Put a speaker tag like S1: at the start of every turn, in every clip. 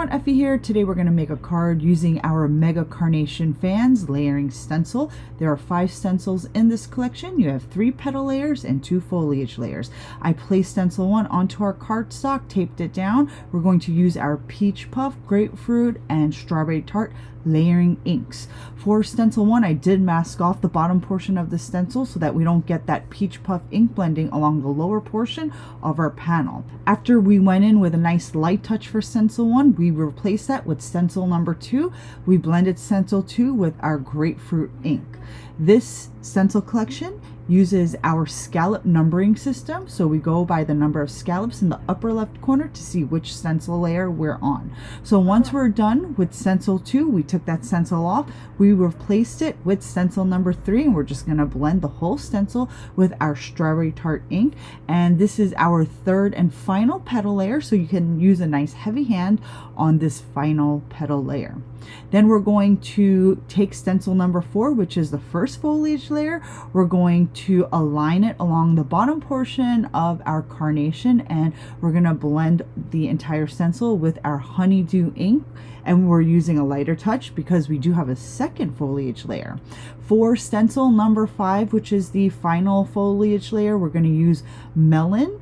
S1: everyone, Effie here. Today we're going to make a card using our Mega Carnation fans layering stencil. There are 5 stencils in this collection. You have 3 petal layers and 2 foliage layers. I placed stencil 1 onto our cardstock, taped it down. We're going to use our Peach Puff, Grapefruit, and Strawberry Tart layering inks. For stencil 1, I did mask off the bottom portion of the stencil so that we don't get that Peach Puff ink blending along the lower portion of our panel. After we went in with a nice light touch for stencil 1, we replaced that with stencil number 2. We blended stencil 2 with our Grapefruit ink. This stencil collection uses our scallop numbering system, so we go by the number of scallops in the upper left corner to see which stencil layer we're on. So once we're done with stencil 2, we took that stencil off, we replaced it with stencil number 3, and we're just going to blend the whole stencil with our Strawberry Tart ink. And this is our third and final petal layer, so you can use a nice heavy hand on this final petal layer. Then we're going to take stencil number 4, which is the first foliage layer. We're going to align it along the bottom portion of our carnation, and we're going to blend the entire stencil with our honeydew ink, and we're using a lighter touch because we do have a second foliage layer. For stencil number 5, which is the final foliage layer, we're going to use Melon.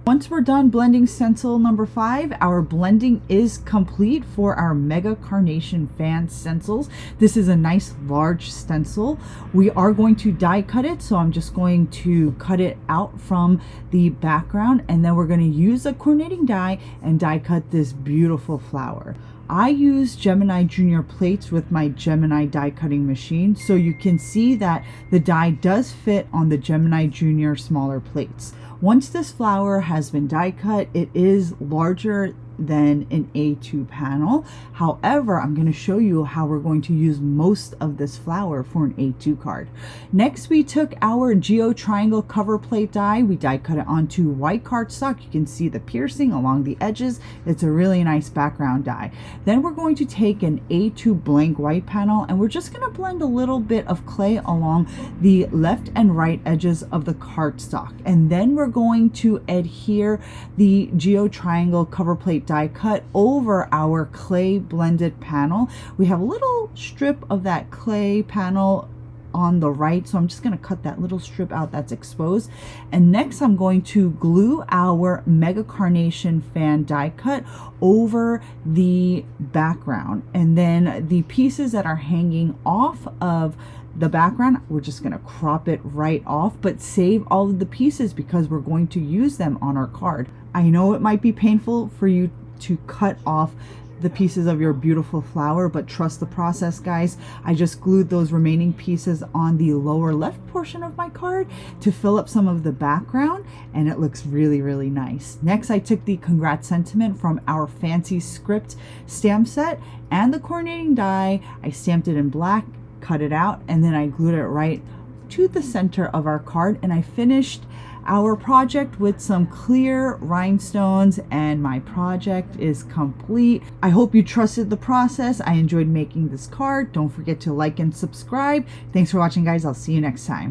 S1: Once we're done blending stencil number 5, our blending is complete for our Mega Carnation fan stencils. This is a nice large stencil. We are going to die cut it, so I'm just going to cut it out from the background, and then we're going to use a coordinating die and die cut this beautiful flower. I use Gemini Junior plates with my Gemini die cutting machine, so you can see that the die does fit on the Gemini Junior smaller plates. Once this flower has been die cut, it is larger than an A2 panel. However, I'm going to show you how we're going to use most of this flower for an A2 card. Next, we took our Geo Triangle cover plate die. We die cut it onto white cardstock. You can see the piercing along the edges. It's a really nice background die. Then we're going to take an A2 blank white panel, and we're just going to blend a little bit of clay along the left and right edges of the cardstock. And then we're going to adhere the Geo Triangle cover plate die cut over our clay blended panel. We have a little strip of that clay panel on the right, so I'm just going to cut that little strip out that's exposed. And next I'm going to glue our Mega Carnation fan die cut over the background, and then the pieces that are hanging off of the background, we're just going to crop it right off, but save all of the pieces because we're going to use them on our card. I know it might be painful for you to cut off the pieces of your beautiful flower, but trust the process, guys. I just glued those remaining pieces on the lower left portion of my card to fill up some of the background, and it looks really, really nice. Next, I took the Congrats sentiment from our Fancy Script stamp set and the coordinating die. I stamped it in black, cut it out, and then I glued it right to the center of our card, and I finished our project with some clear rhinestones, and my project is complete. I hope you trusted the process. I enjoyed making this card. Don't forget to like and subscribe. Thanks for watching, guys. I'll see you next time.